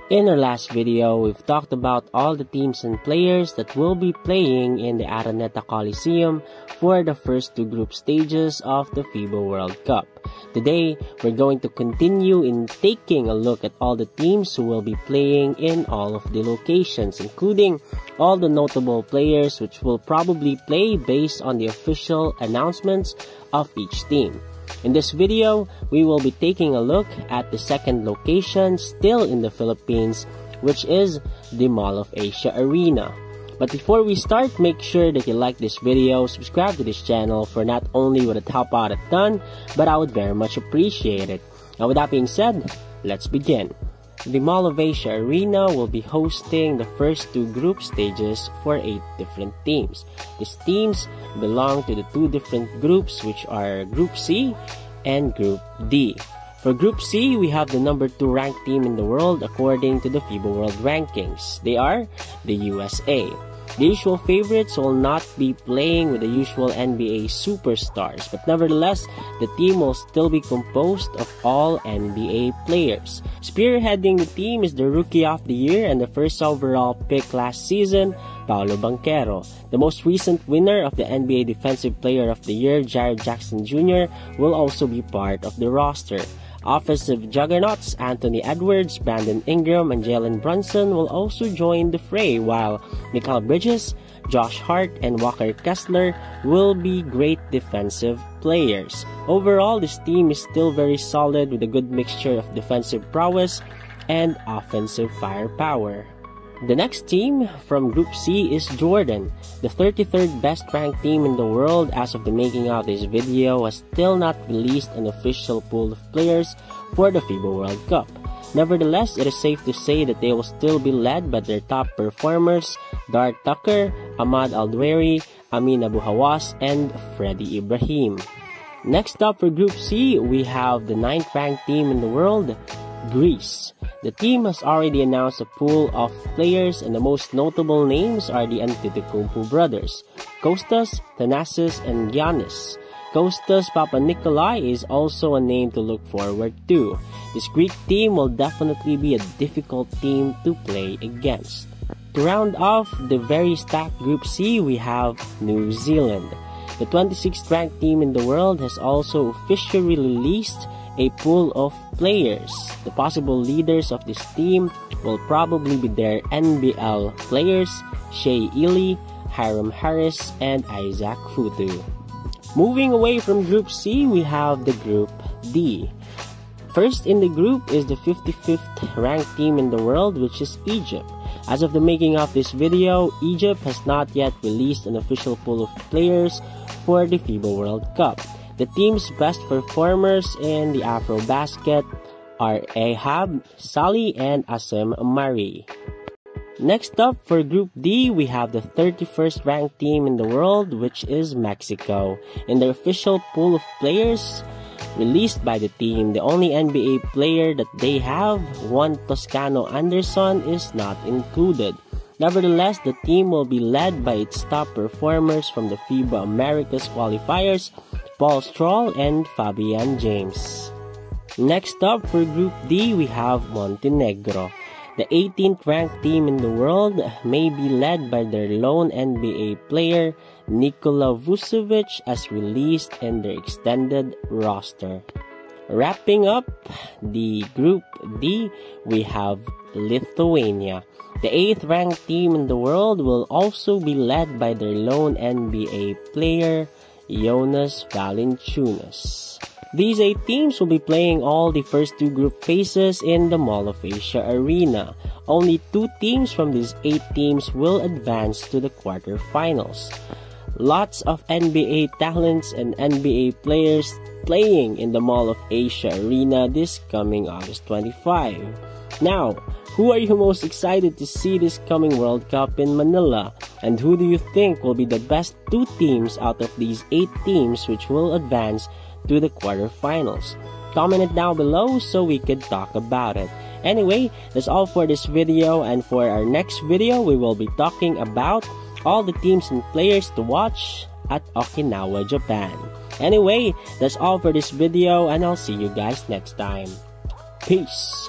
In our last video, we've talked about all the teams and players that will be playing in the Araneta Coliseum for the first two group stages of the FIBA World Cup. Today, we're going to continue in taking a look at all the teams who will be playing in all of the locations, including all the notable players which will probably play based on the official announcements of each team. In this video, we will be taking a look at the second location still in the Philippines, which is the Mall of Asia Arena. But before we start, make sure that you like this video, subscribe to this channel, for not only would it help out a ton, but I would very much appreciate it. Now with that being said, let's begin. The Mall of Asia Arena will be hosting the first two group stages for 8 different teams. These teams belong to the two different groups, which are Group C and Group D. For Group C, we have the number 2 ranked team in the world according to the FIBA World Rankings. They are the USA. The usual favorites will not be playing with the usual NBA superstars, but nevertheless, the team will still be composed of all NBA players. Spearheading the team is the Rookie of the Year and the first overall pick last season, Paolo Banchero. The most recent winner of the NBA Defensive Player of the Year, Jared Jackson Jr., will also be part of the roster. Offensive juggernauts Anthony Edwards, Brandon Ingram, and Jalen Brunson will also join the fray, while Mikal Bridges, Josh Hart, and Walker Kessler will be great defensive players. Overall, this team is still very solid with a good mixture of defensive prowess and offensive firepower. The next team from Group C is Jordan. The 33rd best ranked team in the world as of the making of this video has still not released an official pool of players for the FIBA World Cup. Nevertheless, it is safe to say that they will still be led by their top performers, Dart Tucker, Ahmad Aldweri, Amin Abu Hawas, and Freddie Ibrahim. Next up for Group C, we have the 9th ranked team in the world, Greece. The team has already announced a pool of players, and the most notable names are the Antetokounmpo brothers, Kostas, Thanasis, and Giannis. Kostas Papanikolaou is also a name to look forward to. This Greek team will definitely be a difficult team to play against. To round off the very stacked Group C, we have New Zealand. The 26th ranked team in the world has also officially released a pool of players. The possible leaders of this team will probably be their NBL players, Shea Ely, Hiram Harris, and Isaac Futu. Moving away from Group C, we have the Group D. First in the group is the 55th ranked team in the world, which is Egypt. As of the making of this video, Egypt has not yet released an official pool of players for the FIBA World Cup. The team's best performers in the Afrobasket are Ahab, Sali, and Asem Mari. Next up for Group D, we have the 31st ranked team in the world, which is Mexico. In their official pool of players released by the team, the only NBA player that they have, Juan Toscano Anderson, is not included. Nevertheless, the team will be led by its top performers from the FIBA Americas qualifiers, Paul Stroll and Fabian James. Next up for Group D, we have Montenegro. The 18th ranked team in the world may be led by their lone NBA player, Nikola Vucevic, as released in their extended roster. Wrapping up the Group D, we have Lithuania. The 8th ranked team in the world will also be led by their lone NBA player, Jonas Valanciunas. These 8 teams will be playing all the first two group phases in the Mall of Asia Arena. Only 2 teams from these 8 teams will advance to the quarterfinals. Lots of NBA talents and NBA players playing in the Mall of Asia Arena this coming August 25. Now, who are you most excited to see this coming World Cup in Manila? And who do you think will be the best 2 teams out of these 8 teams which will advance to the quarterfinals? Comment it down below so we could talk about it. Anyway, that's all for this video, and for our next video, we will be talking about all the teams and players to watch at Okinawa, Japan. Anyway, that's all for this video, and I'll see you guys next time. Peace!